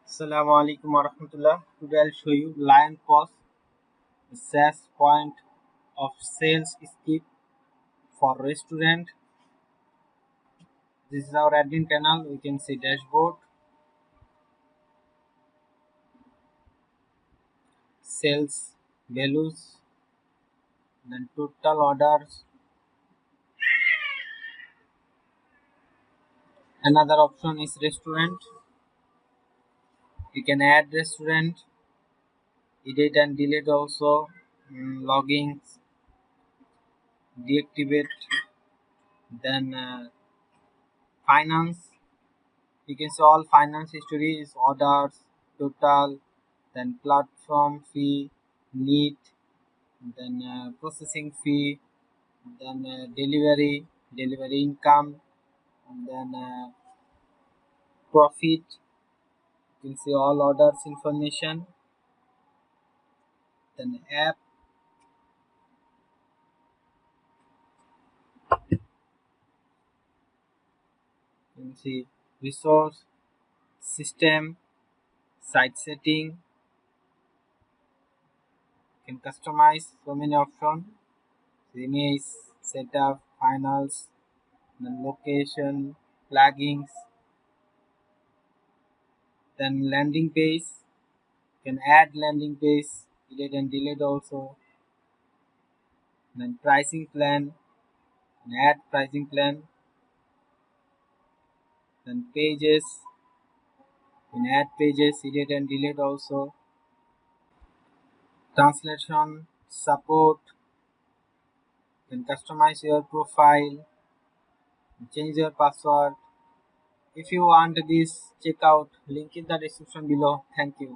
Assalamu alaikum warahmatullah. Today I'll show you Lion POS, the SaaS point of sales skip for restaurant. This is our admin panel. We can see dashboard, sales values, then total orders. Another option is restaurant. You can add restaurant, edit and delete also, loggings, deactivate, then finance. You can see all finance history is orders, total, then platform fee, need, then processing fee, then delivery income, and then profit. You can see all orders information, then app, you can see resource, system, site setting. You can customize so many options, image, setup, finals, then location, plugins, then landing page. You can add landing page, edit and delete also, then pricing plan, and add pricing plan, then pages, you can add pages, edit and delete also, translation, support, you can customize your profile, change your password. If you want this, check out link in the description below. Thank you.